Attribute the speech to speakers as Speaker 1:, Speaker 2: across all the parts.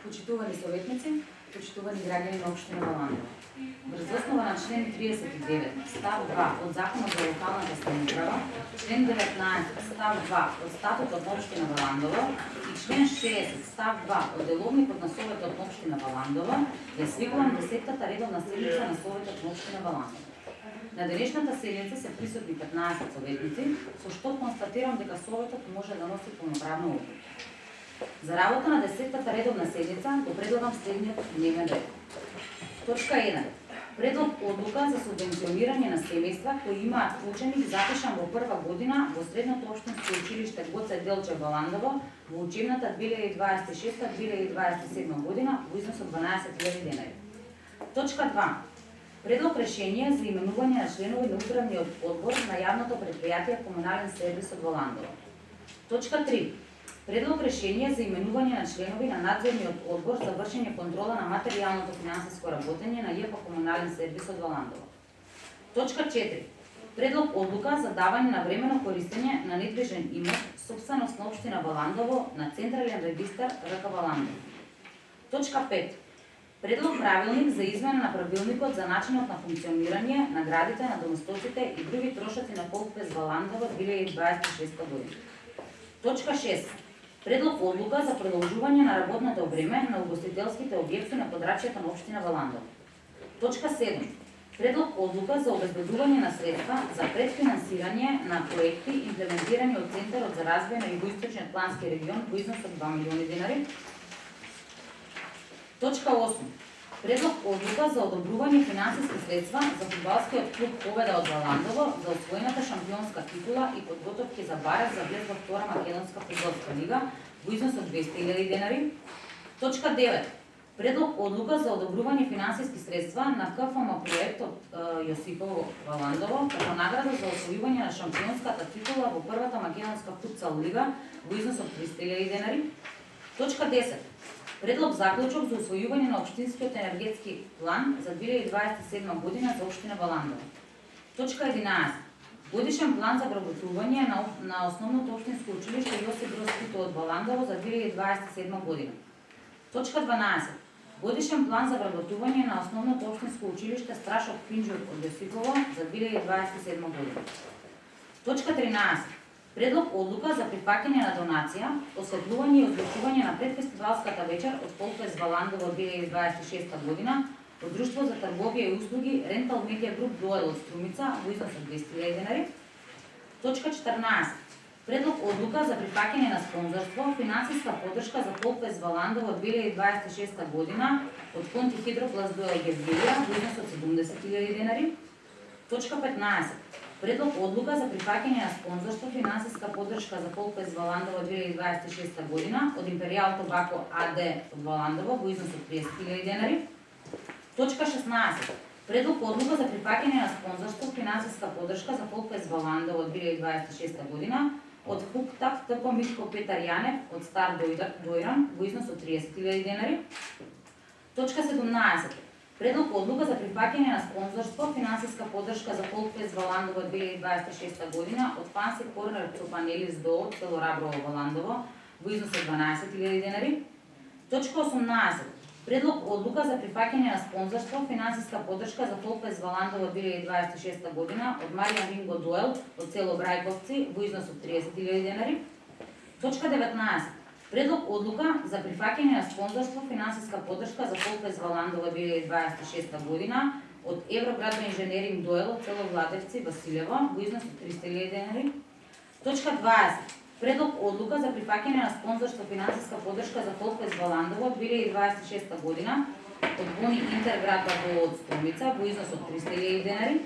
Speaker 1: Почитувани советници, почитувани граѓани на општина Валандово. Врз основа на член 39 став 2 од Законот за локалната самоуправа, член 19 став 2 од Статутот на општина Валандово и член 60 став 2 од Деловникот на Советот на општина Валандово, ја свикувам 10-та редовна седница на Советот на општина Валандово. На денешната седница се присутни 15 советници, со што констатирам дека Советот може да носи полноправна уloga. За работа на 10-та редовна седница го предлагам следниот дневен ред. Точка 1. Предлог одлука за субвенционирање на семејства кои имаат ученик запишан во прва година во Средното општинско училиште Гоце Делчев Валандово во учебната 2026-2027 година во износ од 12.000 денари. Точка 2. Предлог решение за именување на членови на управниот одбор на јавното предпријатие Комунален сервис од Валандово. Точка 3. Предлог решение за именување на членови на надзорниот одбор за вршење контрола на материјалното финансиско работење на ЈП Комунален сервис од Валандово. Точка 4. Предлог одлука за давање на временно користење на недвижен имот сопственост на општина Валандово на Централен регистар РК Валандово. Точка 5. Предлог правилник за измена на правилникот за начинот на функционирање на градите на домостоците и други трошоци на ПОЛПЕС Валандово 2026 година. Точка 6. Предлог одлука за продолжување на работното време на угостителските објекти на подрачјето на општина Валандово. Точка 7. Предлог одлука за обезбедување на средства за предфинансирање на проекти имплементирани од Центарот за развој на Југоисточниот плански регион во износ од 2 милиони денари. Точка 8. Предлог одлука за одобрување финансиски средства за фудбалскиот клуб Победа од Валандово за освоената шампионска титула и подготовки за бареж за влез во втора македонска фудбалска лига во износ од 200.000 денари. Точка 9. Предлог одлука за одобрување финансиски средства на КФМ проектот Јосипово Валандово како награда за освојување на шампионската титула во првата македонска футсал лига во износ од 300.000 денари. Точка 10. Предлог заклучок за усвојување на општинскиот енергетски план за 2027 година за општина Валандово. Точка 11. Годишен план за вработување на основното општинско училиште Јосип Броз Тито од Валандово за 2027 година. Точка 12. Годишен план за вработување на основното општинско училиште Страшов Пинџур од Јосипово за 2027 година. Точка 13. Предлог одлука за прифаќање на донација, осветлување и озвучување на предфестивалската вечер од ПОЛПЕС Валандово 2026 година од Друштво за трговија и услуги Рентал Медија Груп Дуел од Струмица во износ од 200.000 денари. Точка 14. Предлог одлука за прифаќање на спонзорство, финансиска поддршка за ПОЛПЕС Валандово 2026 година од Конти Хидропласт Дуел Гевгелија во износ од 70.000 денари. Точка 15. Предлог одлука за прифаќање на спонзорство, финансиска поддршка за ПОЛПЕС Валандово 2026 година од Империјал Тобако АД од Валандово во износ од 30.000 денари. Точка 16. Предлог одлука за прифаќање на спонзорство, финансиска поддршка за ПОЛПЕС Валандово 2026 година од ФУКТАК ТП Митко Петар Јанев од Стар Дојран во износ од 30.000 денари. Точка 17. Предлог одлука за прифаќање на спонзорство, финансиска поддршка за ПОЛПЕС Валандово 2026 година од Фанси Корнер Цопанелис ДОО село Раброво Валандово во износ од 12.000 денари. Точка 18. Предлог одлука за прифаќање на спонзорство, финансиска поддршка за ПОЛПЕС Валандово 2026 година од Маријан Ринго Дуел од село Брајковци во износ од 30.000 денари. Точка 19. Предлог одлука за прифаќање на спонзорство, финансиска поддршка за ПОЛПЕС Валандово 2026 година од Евроградо инженеринг Дуел од село Владевци Василево во износ од 300.000 денари. Точка 20. Предлог одлука за прифаќање на спонзорство, финансиска поддршка за ПОЛПЕС Валандово 2026 година од Бони Интерград АД од Струмица во износ од 300.000 денари.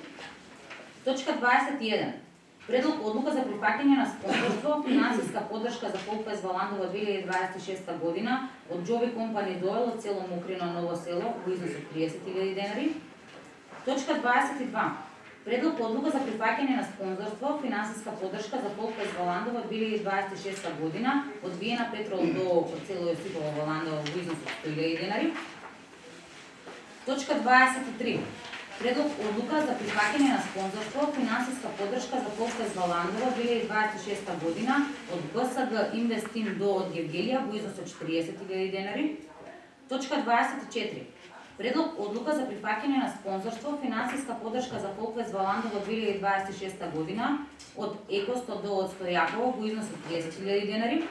Speaker 1: Точка 21. Предлог одлука за прифаќање на спонзорство, финансиска поддршка за ПОЛПЕС Валандово 2026 година од Джови Компани Доел од село Мокрино Ново село во износ од 30.000 денари. Точка 22. Предлог одлука за прифаќање на спонзорство, финансиска поддршка за ПОЛПЕС Валандово 2026 година од Виена Петрол ДОО од село Јосипово Валандово во износ од 100.000 денари. Точка 23. Предлог одлука за прифаќање на спонзорство, финансиска поддршка за ПОЛПЕС Валандово 2026 година од БСГ Инвестим ДОО од Гевгелија во износ од 40.000 денари. Точка 24. Предлог одлука за прифаќање на спонзорство, финансиска поддршка за Фолкфест Валандово 2026 година од Еко 100 од Стојаково во износ од 30.000 денари.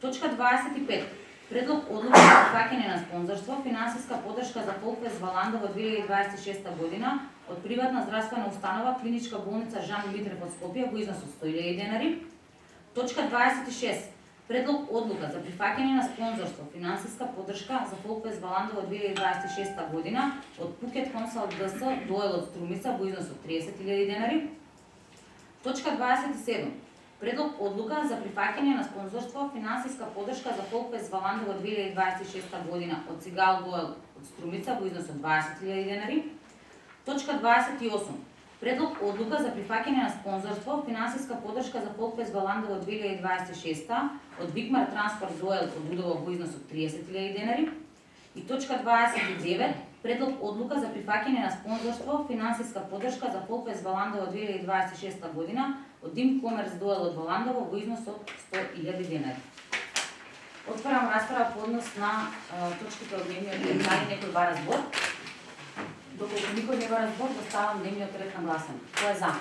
Speaker 1: Точка 25. Предлог одлука за прифаќање на спонзорство, финансиска поддршка за Фолкфест Валандово 2026 година од приватна здравствена установа Клиничка болница Жан Митрев од Скопје во износ од 100.000 денари. Точка 26. Предлог одлука за прифаќање на спонзорство, финансиска поддршка за Фолкфест Валандово 2026 година од Пукет Консалт ДС Доел од Струмица во износ од 30.000 денари. Точка 27. Предлог одлука за прифаќање на спонзорство, финансиска поддршка за Фолкфест Валандово 2026 година од Цигал Доел од Струмица во износ од 20.000 денари. Точка 28. Предлог одлука за прифаќање на спонзорство, финансиска поддршка за Фолкфест Валандово 2026 од Викмар Транспорт Доел од Удово во износ од 30.000 денари. И точка 29. Предлог одлука за прифаќање на спонзорство, финансиска поддршка за Фолкфест Валандово 2026 година од Дим Комерс Доел од Валандово во износ од 100.000 денари. Отварам расправа по однос на точките од дневниот ред. Дали некој бара збор? Доколку никој не бара збор, доставам дневниот ред на гласен. Кој е за?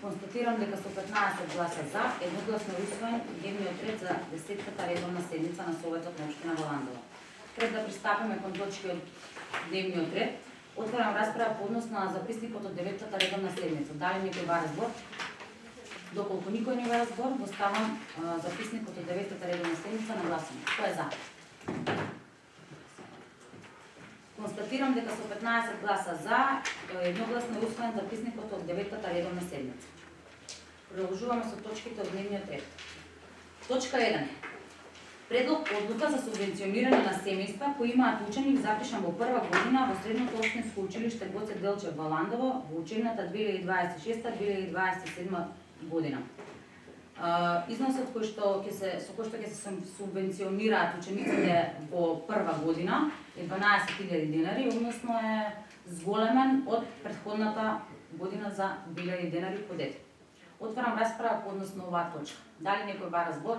Speaker 1: Констатирам дека со 15 гласа за, едногласно усвоен дневниот ред за 10-та редовна седница на Советот на општина Валандово. Пред да пристапиме кон точки од дневниот ред, отварам расправа по однос на записникот од 9-та редовна седница. Дали некој бара збор? Доколку никој не бара збор, доставам записникот од 9-та редовна седница на гласен. Кој е за? Констатирам дека со 15 гласа за, едногласно е усвоен записникот од 9-та редовна седница. Продолжуваме со точките од дневниот ред. Точка 1. Предлог одлука за субвенционирање на семејства кои имаат ученик запишан во прва година во Средното општинско училиште Гоце Делчев Валандово во учебната 2026-2027 година. Износот со кој што ќе се субвенционираат учениците во прва година е 12.000 денари, односно е зголемен од претходната година за 2.000 денари по дете. Отварам расправа по однос на оваа точка. Дали некој бара збор?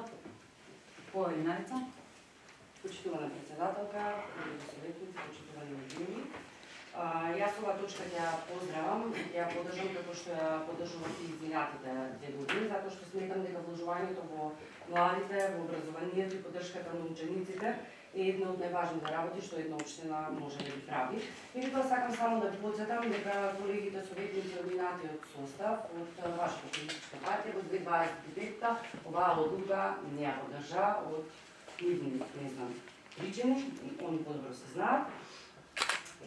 Speaker 1: По Елинарица?
Speaker 2: Почитувана председателка, советници, почитувани учени. Јас оваа точка ќе ја поздравам и ќе ја поддржам како што ја поддржував и изминатите 2 години, затоа што сметам дека вложувањето во младите, во образованието и поддршката на учениците е една од најважните работи што една општина може да ги прави. Меѓутоа сакам само да потсетам дека колегите советници од минатиот состав од вашата политичка партија во 2025 оваа одлука не ја поддржа од нивни, не знам, причини, они подобро се знаат.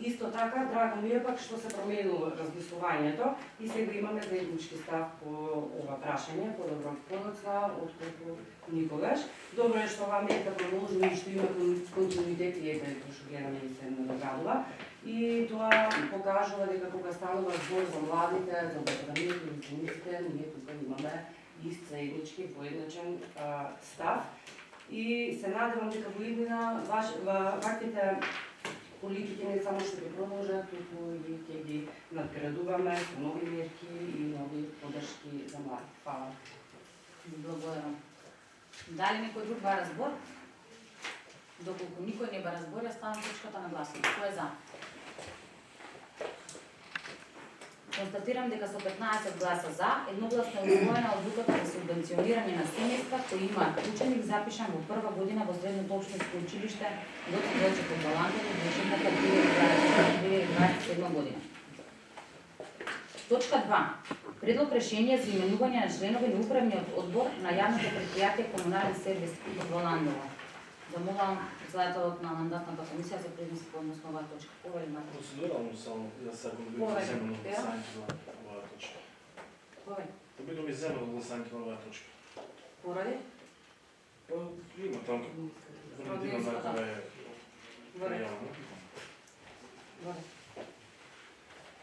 Speaker 2: Исто така, драго ми е пак што се променило размислувањето и сега имаме заеднички став по ова прашање, подобро подоцна, отколку никогаш. Добро е што ова мерка продолжува и што има континуитет и ете што гледаме и се надоградува. И тоа покажува дека кога станува збор за младите, за образованието и учениците, ние тука имаме ист заеднички поедначен став. И се надевам дека во иднина ваквите политики не само што ги продолжат, туку и ќе ги надградуваме со нови мерки и нови поддршки за млади. Фала.
Speaker 1: Благодарам. Дали некој друг бара збор? Доколку никој не бара збор, ја ставам точката на гласување. Кој е за? Констатирам дека со 15 гласа за, едногласно е усвоена одлуката за субвенционирање на семејства кои имаат ученик запишан во прва година во Средното општинско училиште Гоце Делчев од Валандово во учебната 2027 година. Точка 2. Предлог решение за именување на членови на управниот одбор на јавното предпријатие Комунален сервис од Валандово. Замолам председателот на мандатната комисија за презенција по однос на оваа точка. Повели на
Speaker 3: процедурално само да сакам да ви земено гласањето на оваа точка.
Speaker 1: Повели.
Speaker 3: Да бидам и земено гласањето на оваа точка.
Speaker 1: Поради?
Speaker 3: Има таму. Валентина Маркова е пријавна.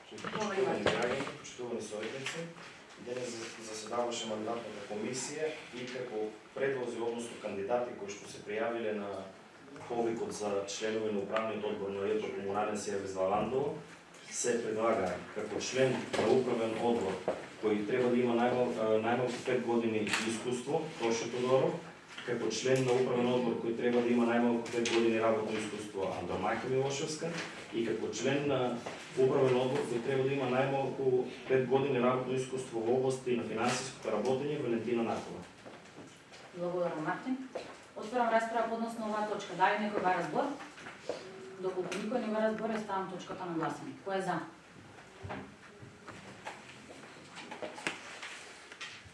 Speaker 4: Почитувани граѓани, почитувани советници, денес заседаваше мандатната комисија и како предлози, односно кандидати кои што се пријавиле на повикот за членови на управниот одбор на Комунален сервис Валандово, се предлага како член на управен одбор кој треба да има најмалку 5 години искуство, Тоше Тодоров, како член на управен одбор кој треба да има најмалку 5 години работно искуство Андромајка Милошевска и како член на управен одбор кој треба да има најмалку 5 години работно искуство во области на финансиското работење Валентина Накова.
Speaker 1: Благодарам, Мартин. Отворам расправа односно оваа точка. Дали некој бара збор? Доколку никој не бара збор, ставам точката на гласање. Кој е за?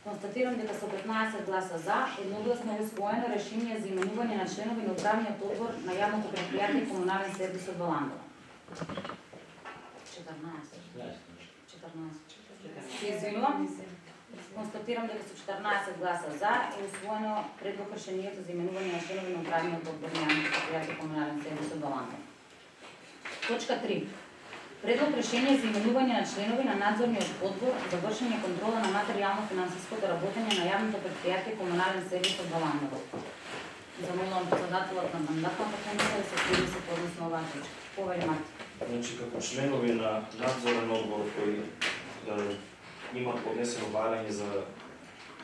Speaker 1: Констатирам дека со 15 гласа за, едногласно е усвоено решение за именување на членови на управниот одбор на јавното предпријатие Комунален сервис од Валандово. 14. Се извинувам. Констатирам дека со 14 гласа за е усвоено предлог решението за именување на членови на управниот одбор на јавното предпријатие Комунален сервис од Валандово. Точка 3. Предлог решение за именување на членови на надзорниот одбор за вршење контрола на материјално-финансиското работење на јавното предпријатие Комунален сервис од Валандово. Замолувам председателот на мандатната комисија да се пријави односно оваа точка. Повели Марти.
Speaker 4: Значи, како членови на надзорен одбор кои имаат поднесено барање за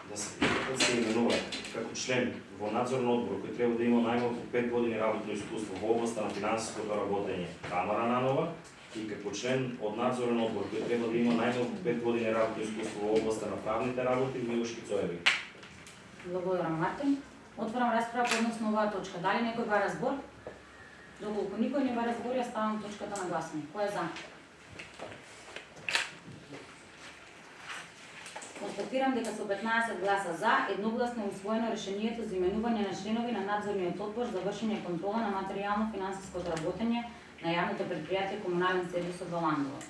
Speaker 4: да се именуваат како член во надзорен одбор кој треба да има најмалку 5 години работно искуство во областа на финансиското работење Тамара Нанова и како член од надзорен одбор кој треба да има најмалку 5 години работно искуство во областа на правните работи Милош Кицоеви.
Speaker 1: Благодарам, Мартин. Отварам расправа односно оваа точка. Дали некој бара збор? Доколку никој не бара збор, ја ставам точката на гласање. Кој е за? Констатирам дека со 15 гласа за, едногласно усвоено решението за именување на членови на надзорниот одбор за вршење контрола на материјално-финансиското работење на јавното предпријатие Комунален сервис од Валандово.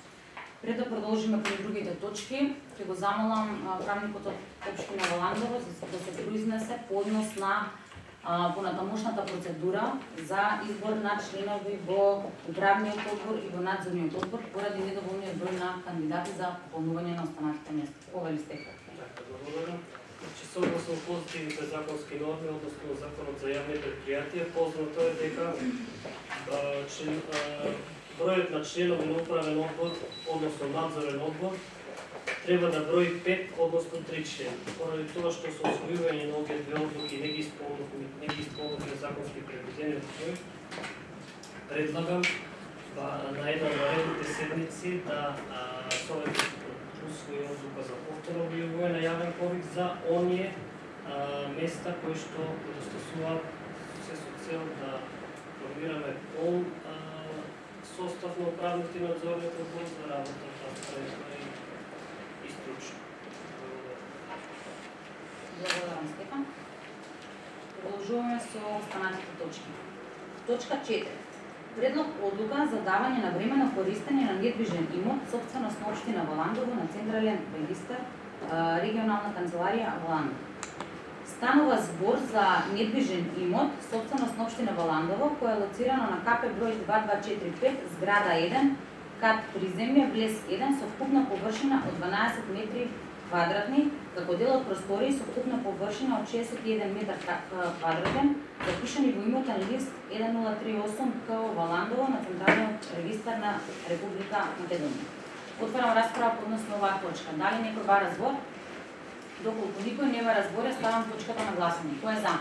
Speaker 1: Пред да продолжиме кон другите точки, ќе го замолам правникот од Општина Валандово да се произнесе по однос на понатамошната процедура за избор на членови во управниот одбор и во надзорниот одбор поради недоволниот број на кандидати за пополнување на останатите места. Повели сте.
Speaker 5: Благодарам. Согласно позитивните законски норми, односно Законот за јавни предпријатија, познато е дека бројот на членови на управен одбор, односно надзорен одбор, треба да брои 5, односно 3 члени. Поради тоа што со усвојување на овие две одлуки не ги исполнуваме законски предвидени услови, предлагам на една од наредните седмици да Советот усвои одлука за повторно објавување на јавен повик за оние места кои што недостасуваат се со цел да формираме пол состав на управниот и надзорниот одбор за работа транспарентна и стручна.
Speaker 1: Благодарам, Стефан. Продолжуваме со останатите точки. Точка 4. Предлог одлука за давање на временно користење на недвижен имот, собственост на општина Валандово на Централен регистар, регионална канцеларија Валандово. Станува збор за недвижен имот, собственост на општина Валандово, која е лоцирано на КП број 2245, зграда 1, кат приземје, влез 1, со вкупна површина од 12 метри квадратни, како дел од простории со вкупна површина од 61 метар квадратен, запишани во имотен лист 1038 КО Валандово на Централниот регистар на Република Македонија. Отварам расправа односно оваа точка. Дали некој бара збор? Доколку никој не бара збор, ставам точката на гласање. Кој е за?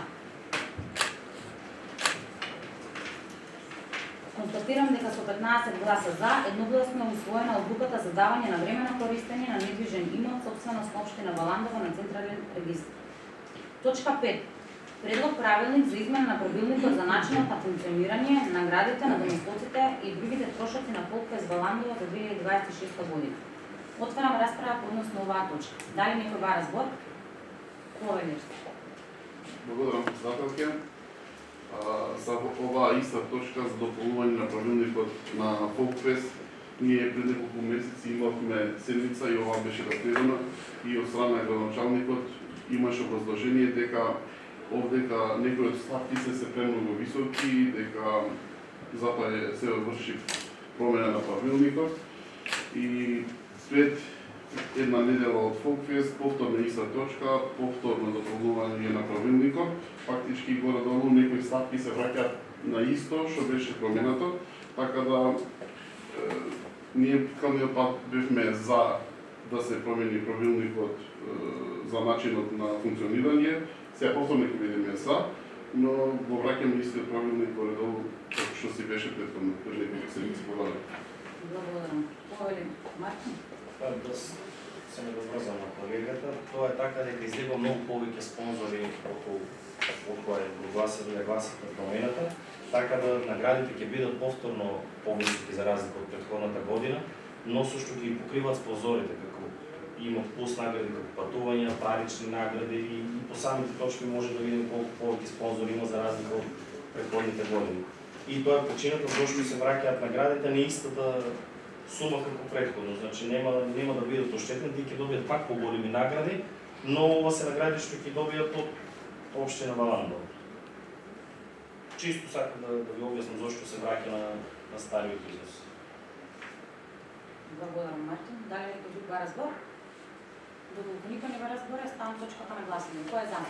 Speaker 1: Констатирам дека со 15 гласа за, едногласно е усвоена одлуката за давање на временно користење на недвижен имот, собственост на општина Валандово на Централен регистар. Точка 5. Предлог правилник за измена на правилникот за начинот на функционирање, наградите на домостоците и другите трошоци на Полквест Валандово за 2026 година. Отварам расправа односно оваа точка. Дали некој бара збор? Повели сте.
Speaker 6: Благодарам, председателке. За оваа иста точка за дополнување на правилникот на Folkfest, ние пред неколку месеци имавме седница и оваа беше разгледана и од страна на градоначалникот имаше образложение дека овдека некои од ставките се премногу високи, дека затоа се врши промена на правилникот и пред една недела од Folkfest, повторна иста точка, повторно дополнување на правилникот, фактички горе-долу некои ставки се враќаат на исто што беше променато, така да ние кадниот пат бевме за да се промени правилникот за начинот на функционирање. Сега повторно ќе видиме јаса, но го враќаме истиот правилник по редово како што си беше претходно, пред неколку седмици погледам.
Speaker 1: Благодарам. Повели Мартин.
Speaker 4: Да се не доврзам на колегата, тоа е така дека излегува многу повеќе спонзори околу кој гласат на промената, така да наградите ќе бидат повторно повисоки за разлика од претходната година, но сушто ги покриваат спонзорите, како има плюс награди како патувања, парични награди и по самите точки може да видим колку повеќе спонзори има за разлика од претходните години. И тоа е причината зашто се враќаат наградите не истата сума како претходно, значи нема да бидат оштетени, ќе добијат пак поголеми награди, но ова се награди што ќе добијат од општина Валандово. Чисто сакам да ви објаснам зашто се враќа на стариот износ.
Speaker 1: Благодарам, Мартин. Дали некој друг ба разбор? Доколку никој не ба разбора, ставам точката на гласање. Кој е за?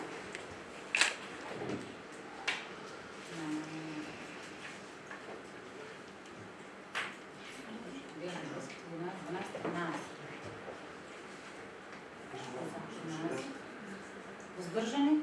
Speaker 1: Воздржани?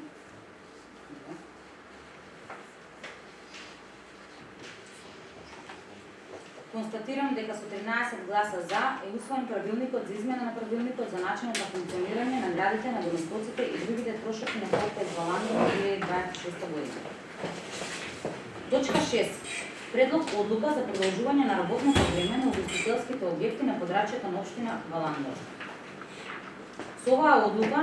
Speaker 1: Констатирам дека со 13 гласа за е усвоен правилникот за измена на правилникот за начинот на функционирање на наградите на домостоците и другите трошоци на ФОПЕС Валандово 2026 година. Точка 6. Предлог одлука за продолжување на работното време на угостителските објекти на подрачјето на општина Валандово. Со оваа одлука,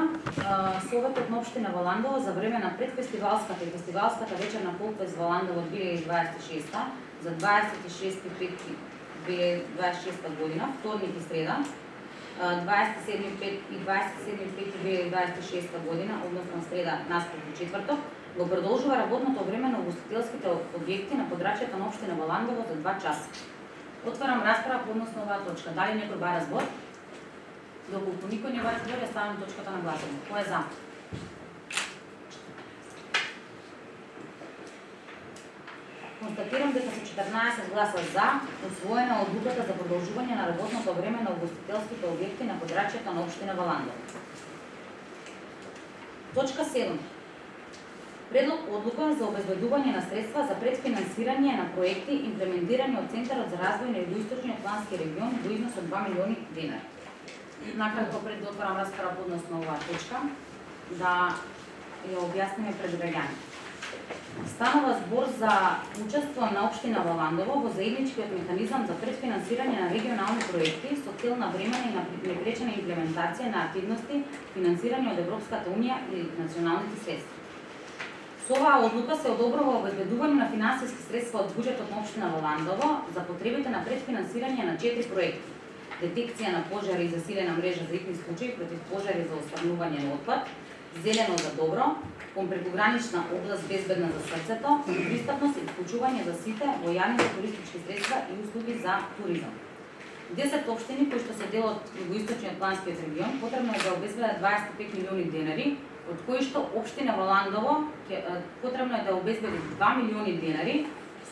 Speaker 1: Советот на општина Валандово за време на предфестивалската и фестивалската вечер на ФОПЕС Валандово 2026 за 26.5.2026 година, вторник и среда, 27.5 и 27.5.2026 година, односно среда наспред четврток, го продолжува работното време на угостителските објекти на подрачјето на општина Валандово за 2 часа. Отварам расправа по односно оваа точка. Дали некој ба разбор? Доколку никој не ба разбор, ја ставам точката на гласање. Кој е за? Констатирам дека со 14 гласа за усвоена одлуката за продолжување на работното време на угостителските објекти на подрачјето на општина Валандово. Точка 7. Предлог одлука за обезбедување на средства за предфинансирање на проекти имплементирани од Центарот за развој на Југоисточниот плански регион во износ од 2 милиони денари. Накратко пред да отворам расправа по односно оваа точка, да ја објасниме пред граѓаните. Станува збор за учество на општина Валандово во заедничкиот механизам за предфинансирање на регионални проекти со цел на времена и на непречена имплементација на активности финансирани од Европската унија и националните средства. Со оваа одлука се одобрува обезбедување на финансиски средства од буџетот на општина Валандово за потребите на предфинансирање на 4 проекти: детекција на пожари и засилена мрежа за итни случаи против пожари за отстранување на отпад, зелено за добро, кон прекогранична област безбедна за срцето, пристапност и вклучување за сите во јавните туристички средства и услуги за туризам. 10 општини кои што се дел од Југоисточниот планскиот регион потребно е да обезбедат 25 милиони денари, од кои што општина Валандово потребно е да обезбеди 2 милиони денари,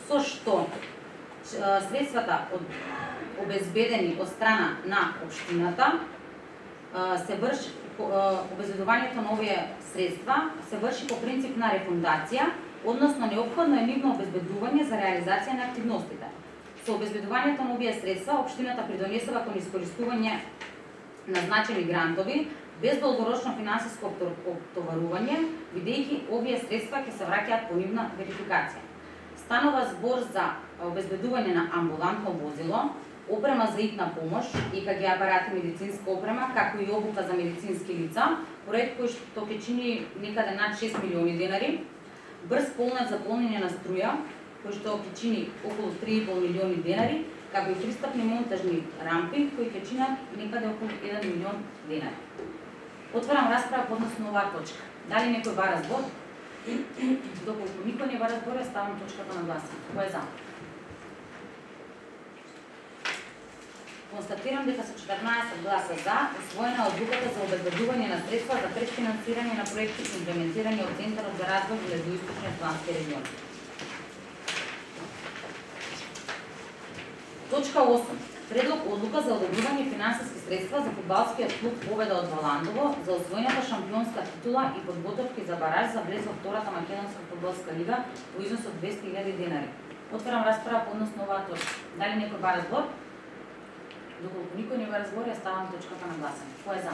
Speaker 1: со што средствата од обезбедени од страна на општината се врши обезбедувањето на овие средства се врши по принцип на рефундација, односно неопходно е нивно обезбедување за реализација на активностите. Со обезбедувањето на овие средства општината придонесува кон искористување на значени грантови без долгорочно финансиско оптоварување, бидејќи овие средства ќе се враќаат по нивна верификација. Станува збор за обезбедување на амбулантно возило, опрема за итна помош, ЕКГ апарати, медицинска опрема, како и обука за медицински лица, проект кој што ќе чини некаде над 6 милиони денари, брз полнет за полнење на струја, кој што ќе чини околу 3,5 милиони денари, како и пристапни монтажни рампи, кои ќе чинат некаде околу 1 милион денари. Отварам расправа по односно оваа точка. Дали некој ба разбор? Доколку никој не ба разбор, ставам точката на гласање. Кој е за? Констатирам дека со 14 гласа за усвоена одлуката за обезбедување на средства за предфинансирање на проекти имплементирани од Центарот за развој во Југоисточниот плански регион. Точка 8. Предлог одлука за одобрување финансиски средства за фудбалскиот клуб Победа од Валандово за освоената шампионска титула и подготовки за бараж за влез во втората македонска фудбалска лига во износ од 200.000 денари. Отварам расправа по однос на оваа точка. Дали некој бара збор? Доколку никој не бара збор, ја ставам точката на гласање. Кој е за?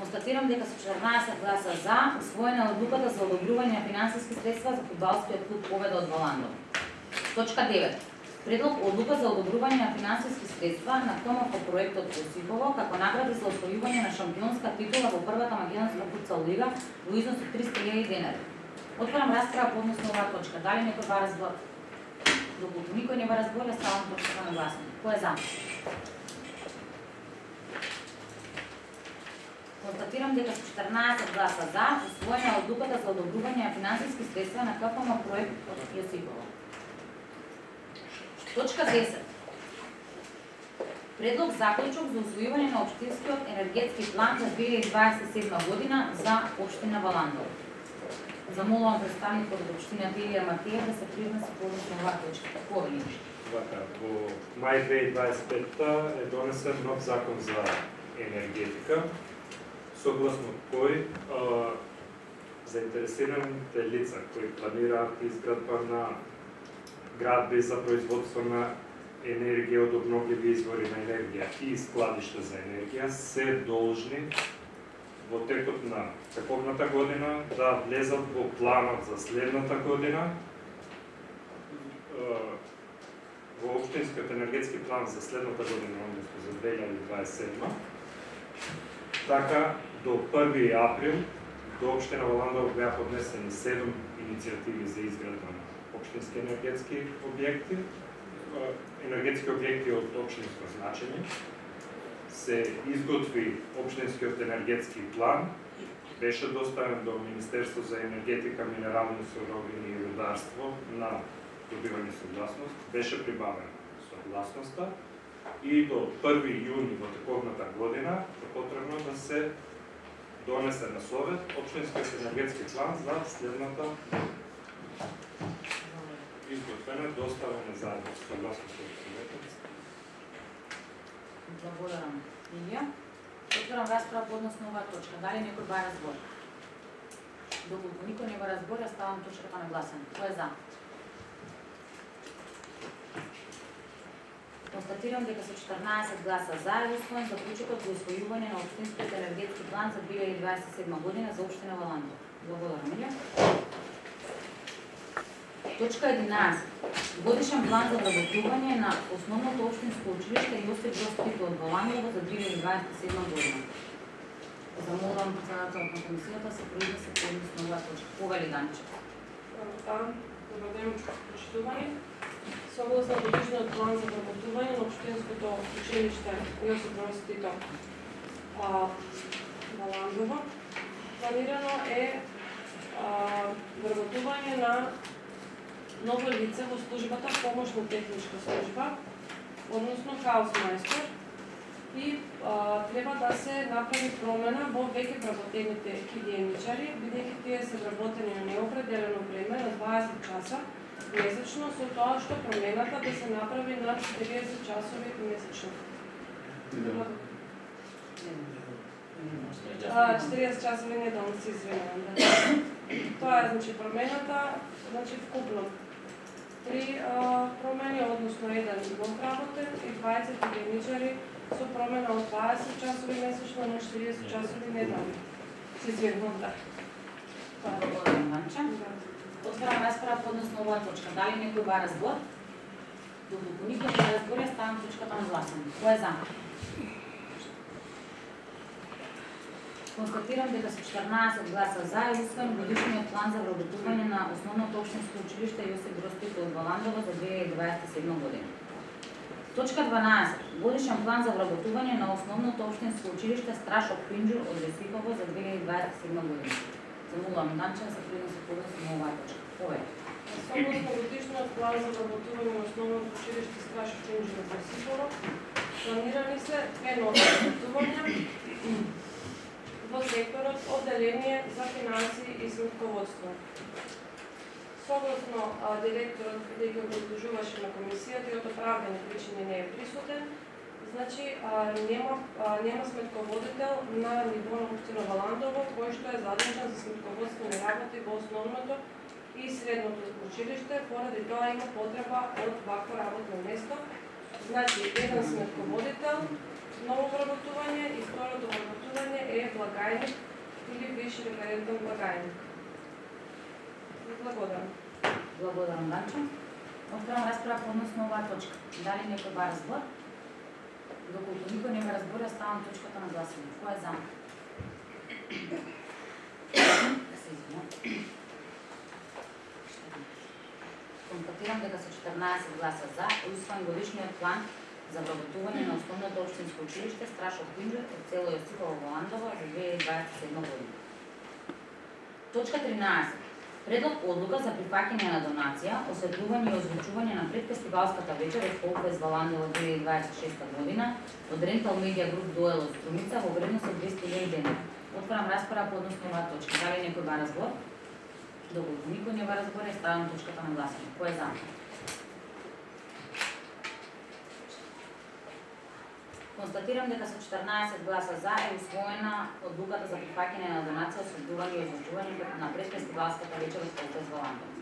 Speaker 1: Констатирам дека со 14 гласа за, усвоена е одлуката за одобрување на финансиски средства за фудбалскиот клуб Победа од Валандово. Точка 9. Предлог одлука за одобрување на финансиски средства на КМФ проектот Јосипово како награди за освојување на шампионска титула во првата македонска футсал лига во износ од 300.000 денари. Отварам расправа по однос на оваа точка. Дали некој бара збор? Доколку никој не бара збор, ја ставам точката на гласање. Кој е за? Констатирам дека со 14 гласа за, усвоена е одлуката за одобрување на финансиски средства на КФМ проектот Јосипово. Точка 10. Предлог заклучок за усвојување на општинскиот енергетски план за 2027 година за општина Валандово. Замолувам представникот од општина Илија Матеев да се произнесе по однос на оваа точка. Повели.
Speaker 7: Во мај 2025 е донесен нов закон за енергетика, согласно кој заинтересираните лица кои планираат изградба на градби за производство на енергија од обновливи извори на енергија и складишта за енергија се должни во текот на тековната година да влезат во планот за следната година, во општинскиот енергетски план за следната година, односно за 2027. Така, до 1 април до општина Валандово беа поднесени 7 иницијативи за изградба на општински енергетски објекти од општинско значење. Се изготви општинскиот енергетски план, беше доставен до Министерство за енергетика, минерални суровини и рударство на добивање согласност, беше прибавена согласноста и до 1 јуни во тековната година е потребно да се донесе на Совет општинскиот енергетски план за следната изготвена, доставена заедно со согласност од Советот.
Speaker 1: Благодарам, Илија. Отварам расправа по однос на оваа точка. Дали некој бара збор? Доколку никој не бара збор, ја ставам точката на гласање. Кој е за? Констатирам дека со 14 гласа за е усвоен заклучокот за усвојување на општинскиот енергетски план за 2027 година за општина Валандово. Благодарам, Илија. Точка 11. Годишен план за вработување на основното општинско училиште Јосип Броз Тито од Валандово за 2027 година. Замолувам председателот на комисијата се произнесе по однос на оваа точка. Повели Данчев.
Speaker 8: Добар ден, почитувани. Согласно годишниот план за вработување на општинското училиште Јосип Броз Тито Валандово, планирано е вработување на ново лице во службата помошна техничка служба, односно хаусмајстор, и треба да се направи промена во веќе вработените хигиеничари, бидејќи тие се вработени на неопределено време на 20 часа месечно, со тоа што промената да се направи на 40 часови месечно. 40 часови неделно, се извинувам. Тоа е промената, вкупно 3 промени, односно еден нов работен и 20 хигиеничари со промена од 20 часови месечно на 40 часови неделно. Се извинувам, да.
Speaker 1: Благодарам, Данче. Отварам расправа по однос на оваа точка. Дали некој бара збор? Доколку никој не бара збор, ја ставам точката на гласање. Кој е за? Констатирам дека со 14 гласа за е усвоен годишниот план за вработување на основното општинско училиште Јосип Броз Тито од Валандово за 2027 година. Точка 12. Годишен план за вработување на основното општинско училиште Страшо Пинџур од Јосипово за 2027 година. Замолувам Данче да се произнесе по однос на оваа точка. Повели.
Speaker 8: Согласно годишниот план за вработување на основното училиште Страшо Пинџур од Јосипово, планирани се 2 нови вработувања во секторот одделение за финансии и сметководство. Согласно директорот дека го изложуваше на комисијата и од оправдани причини не е присутен, значи нема сметководител на ниво на општина Валандово кој што е задолжен за сметководствени работи во основното и средното училиште, поради тоа има потреба од вакво работно место. Значи, еден сметководител, ново вработување и второто вработување е благајник или висши референтен благајник. Благодарам.
Speaker 1: Благодарам, Данчо. Отварам расправа односно оваа точка. Дали некој бара збор? Доколку никој не ме разбори, ставам точката на гласување. Кој е за? Да се извинам. Констатирам дека со 14 гласа за е усвоен годишниот план за вработување на основното општинско училиште Страшов Пинџер од село Јосипово во Ландово за 2027 година. Точка 13. Предлог одлука за прифаќање на донација, осветлување и озвучување на предфестивалската вечер од Фолкфест во Ландово 2026 година од Rental Media Group Дуел од Струмица во вредност од 200.000 денари. Отварам расправа по односно оваа точка. Дали некој бара збор? Доколку никој не бара збор, ставам точката на гласање. Кој е за? Констатирам дека со 14 гласа за е усвоена одлуката за прифаќање на донација, осветлување и озвучување на предфестивалската вечер од Фолкфест во Ландово.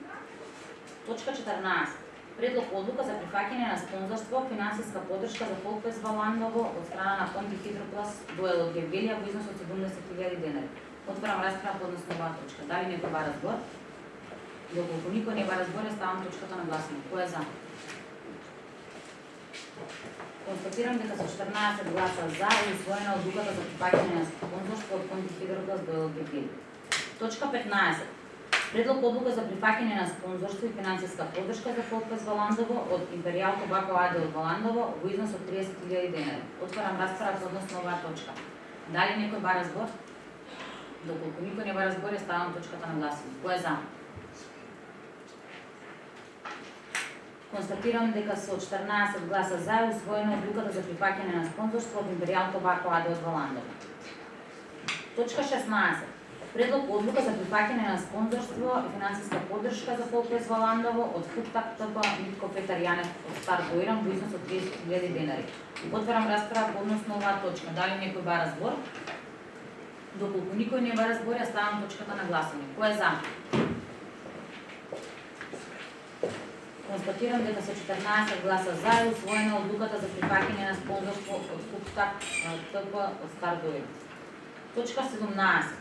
Speaker 1: Точка 14. Предлог одлука за прифаќање на спонзорство, финансиска поддршка за Фолкфест во Ландово од страна на Фонд Хидроплас Дуел од Гевгелија во износ од 70.000 денари. Отварам расправа по односно оваа точка. Дали некој бара збор? Доколку никој не бара збор, ставам точката на гласање. Кој е за? Констатирам дека со 14 гласа за е усвоена одлуката за прифаќање на спонзорство од Фонд Хидроплас Дуел од Гевгелија. Точка 15. Предлог одлука за прифаќање на спонзорство и финансиска поддршка за Фолкфест во Ландово од Империјал Тобако АД од Ландово во износ од 30.000 денари. Отварам расправа односно оваа точка. Дали некој бара збор? Доколку никој не бара збор, ставам точката на гласање. Кој е за? Констатирам дека со 14 гласа за е усвоена одлуката за прифаќање на спонзорство од Империјал Тобако АД од Ландово. Точка 16. Предлог одлука за прифаќање на спонзорство и финансиска поддршка за Фолкфест во Ландово од Фуктак ТП Митко Петар Јанев од Стар Боирам во износ од 30.000 денари. Отварам расправа по односно оваа точка. Дали некој бара збор? Доколку никој не бара збор, ставам точката на гласање. Кој е за? Констатирам дека со 14 гласа за е усвоена одлуката за прифаќање на спонзорство од Фуктак ТП од Стар Боирам. Точка 17.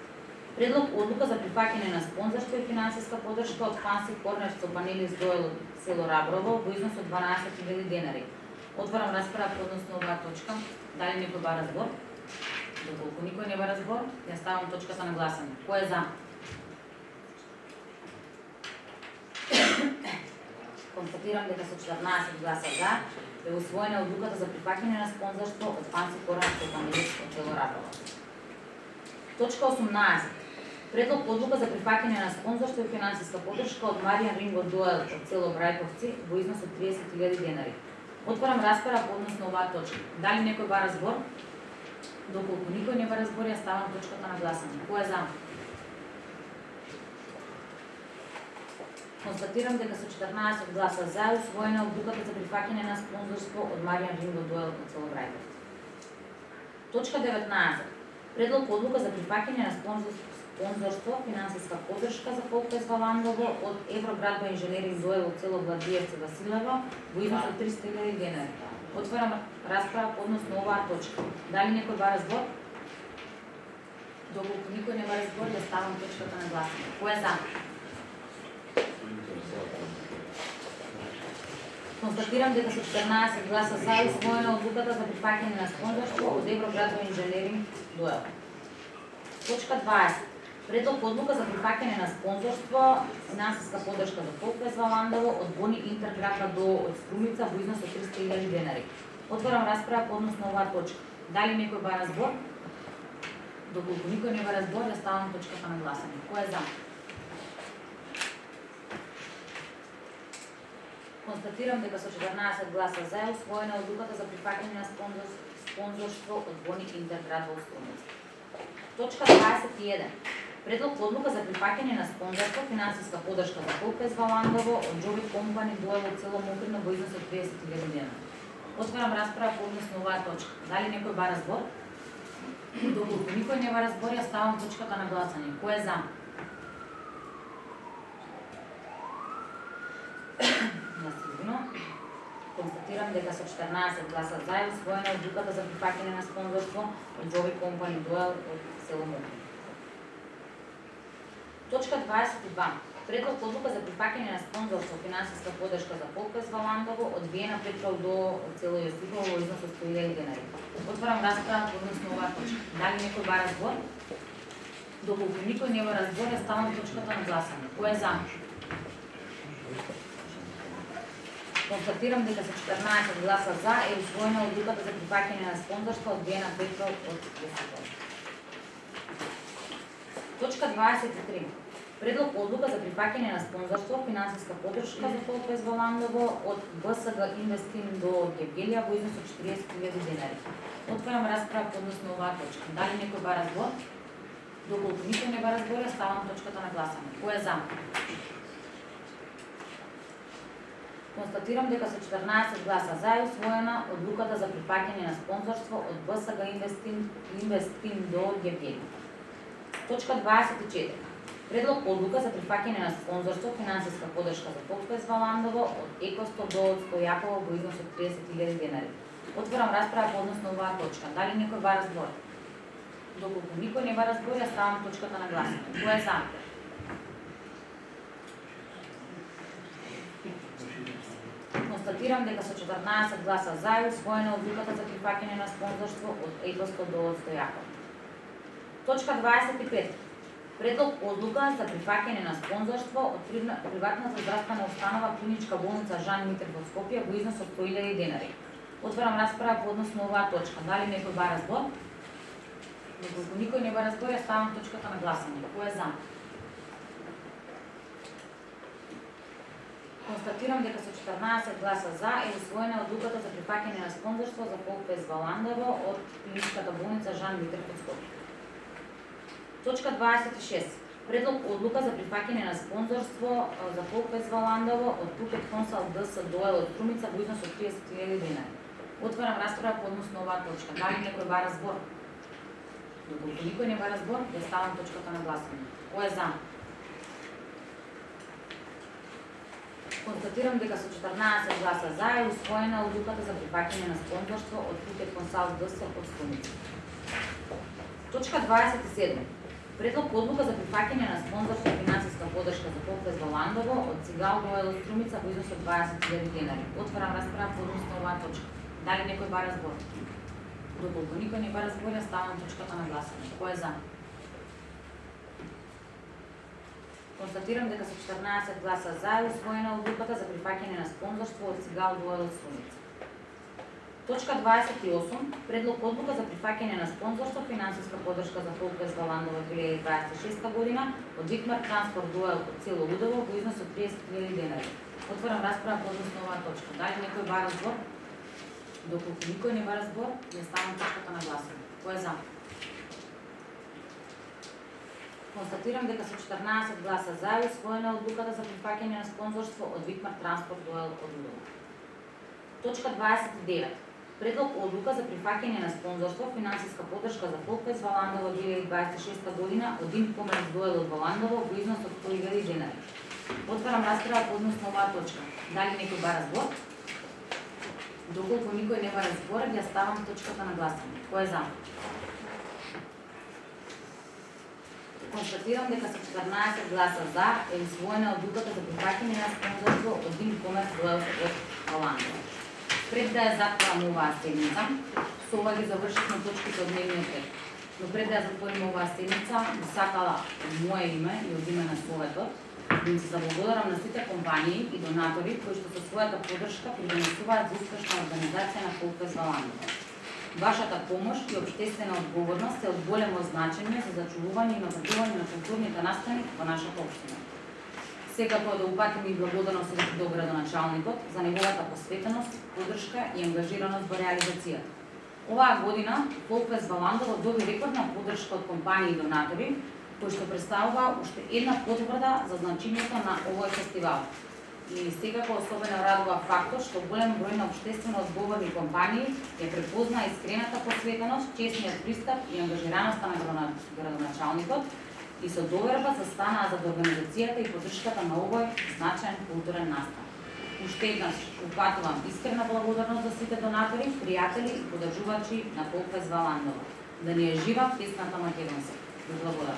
Speaker 1: Предлог одлука за прифаќање на спонзорство и финансиска поддршка од Фанси Корнер со панели из Дуел од село Раброво во износ од 12.000 денари. Отварам расправа по односно оваа точка. Дали некој бара збор? Доколку никој не бара збор, ја ставам точката на гласање. Кој е за? Констатирам дека со 14 гласа за е усвоена одлуката за прифаќање на спонзорство од Фанси Корнер со панели од село Раброво. Точка 18. Предлог одлука за прифаќање на спонзорство и финансиска поддршка од Маријан Ринго Дуел од село Брајковци во износ од 30.000 денари. Отварам расправа по односно оваа точка. Дали некој бара збор? Доколку никој не бара збор, ја ставам точката на гласање. Кој е за? Констатирам дека со 14 гласа за е усвоена одлуката за прифаќање на спонзорство од Маријан Ринго Дуел од село Брајковци. Точка 19. Предлог одлука за прифаќање на спонзорство, финансиска поддршка за Фолкфест во Ландово од Евроградба инженеринг Дуел од село Владиевци Василево во износ од 300.000 денари. Отварам расправа по односно оваа точка. Дали некој бара збор? Доколку никој не бара збор, ја ставам точката на гласање. Кој е за? Констатирам дека со 14 гласа за е усвоена одлуката за прифаќање на спонзорство од Евроградба инженеринг Дуел. Точка 20. Предлог одлука за прифаќање на спонзорство, финансиска поддршка за Фолкфест во Ландово од Бони Интерградба до од Струмица во износ од 300.000 денари. Отварам расправа по односно оваа точка. Дали некој бара збор? Доколку никој не бара збор, ја ставам точката на гласање. Кој е за? Констатирам дека со 14 гласа за е усвоена одлуката за прифаќање на спонзорство од Бони Интерградба во Струмица. Точка 21. Предлог одлука за прифаќање на спонзорство, финансиска поддршка за Фолкфест Валандово од Джови компани Дуел од село Мокрино во износ од 30.000 денари. Отварам расправа по однос на оваа точка. Дали некој бара збор? Доколку никој не бара збор, ја ставам точката на гласање. Кој е за? Констатирам дека со 14 гласа за е усвоена одлуката за прифаќање на спонзорство од Джови компани Дуел од село Мокрино. Точка 22. Предлог одлука за прифаќање на спонзорство, финансиска поддршка за Фолкфест Валандово од Виена Петров до село Јосифово во износ од 100.000 денари. Отварам расправа по однос на оваа точка. Дали некој бара збор? Доколку никој не бара збор, ја ставам точката на гласање. Кој е за? Констатирам дека со 14 гласа за е усвоена одлуката за прифаќање на спонзорство од Виена Петров од Јосифово. Точка 23. Предлог одлука за прифаќање на спонзорство, финансиска поддршка за Фолкфест Валандово од БСГ Инвестин до Гевгелија во износ од 40.000 денари. Отварам расправа по однос на оваа точка. Дали некој бара збор? Доколку никој не бара збор, ја ставам точката на гласање. Кој е за? Констатирам дека со 14 гласа за е усвоена одлуката за прифаќање на спонзорство од БСГ Инвестин до Гевгелија. Точка 24. Предлог одлука за прифаќање на спонзорство, финансиска поддршка за Фолкфест Валандово од Екосто до Стојаково во износ од 30.000 денари. Отварам расправа по однос на оваа точка. Дали некој бара збор? Доколку никој не бара збор, ја ставам точката на гласање. Кој е за? Констатирам дека со 14 гласа за е усвоена одлуката за прифаќање на спонзорство од Екосто до Стојаково. Точка 25. Предлог одлука за прифаќање на спонзорство од приватната здравствена установа Клиничка болница Жан Митрев во Скопје во износ од 100.000 денари. Отварам расправа по однос на оваа точка. Дали некој бара збор? Доколку никој не бара збор, ја ставам точката на гласање. Кој е за? Констатирам дека со 14 гласа за е усвоена одлуката за прифаќање на спонзорство за Фолкфест Валандово од Клиничката болница Жан Митрев во Скопје. Точка 26. Предлог одлука за прифаќање на спонзорство за Фолкфест Валандово од Пукет Консалт ДС Дуел од Струмица во износ од 30.000 денари. Отварам расправа по однос на оваа точка. Дали некој бара збор? Доколку никој не бара збор, ја ставам точката на гласање. Кој е за? Констатирам дека со 14 гласа за е усвоена одлуката за прифаќање на спонзорство од Пукет Консалт ДС од Струмица. Точка 27. Предлог одлука за прифаќање на спонзорство, финансиска поддршка за Фолкфест Валандово од Цигал Дуел од Струмица во износ од 20.000 денари. Отварам расправа по однос на оваа точка. Дали некој бара збор? Доколку никој не бара збор, ја ставам точката на гласање. Кој е за? Констатирам дека со 14 гласа за е усвоена одлуката за прифаќање на спонзорство од Цигал Дуел од Струмица. Точка 28. Предлог одлука за прифаќање на спонзорство, финансиска поддршка за Фолкфест Валандово 2026 година од Викмар Транспорт Дуел од село Лудово во износ од 30.000 денари. Отварам расправа по однос на оваа точка. Дали некој бара збор? Доколку никој не бара збор, ја ставам точката на гласање. Кој е за? Констатирам дека со 14 гласа за е усвоена одлуката за прифаќање на спонзорство од Викмар Транспорт Дуел од Лудово. Точка 29. Предлог одлука за прифаќање на спонзорство, финансиска поддршка за Фолкфест Валандово 2026 година од Инкомерс Дуел од Валандово во износ од 100.000 денари. Отварам расправа по однос на оваа точка. Дали некој бара збор? Доколку никој не бара збор, ја ставам точката на гласање. Кој е за? Констатирам дека со 14 гласа за е усвоена одлуката за прифаќање на спонзорство од Инкомерс Дуел од Валандово. Пред да ја затворам оваа седница, со ова ги завршивме точките од дневниот ред. Но пред да ја затворим оваа седница, би сакала од мое име и од име на Советот да им се заблагодарам на сите компании и донатори кои што со својата поддршка придонесуваат за успешна организација на Фолкфест Валандово. Вашата помош и општествена одговорност е од големо значење за зачувување и напредување на културните настани во нашата општина. Секако да упатим и благодарност до градоначалникот за неговата посветеност, поддршка и ангажираност во реализацијата. Оваа година Фолкфест Валандово доби рекордна поддршка од компании и донатори, кој што представува уште една потврда за значењето на овој фестивал. И секако особено радува фактот што голем број на општествено одговорни компании ја препозна искрената посветеност, честниот пристап и ангажираноста на градоначалникот и со доверба застанаа зад организацијата и поддршката на овој значаен културен настан. Уште еднаш упатувам искрена благодарност за сите донатори, пријатели и подржувачи на Фолкфест Валандово. Да ни е жива песната македонска. Благодарам.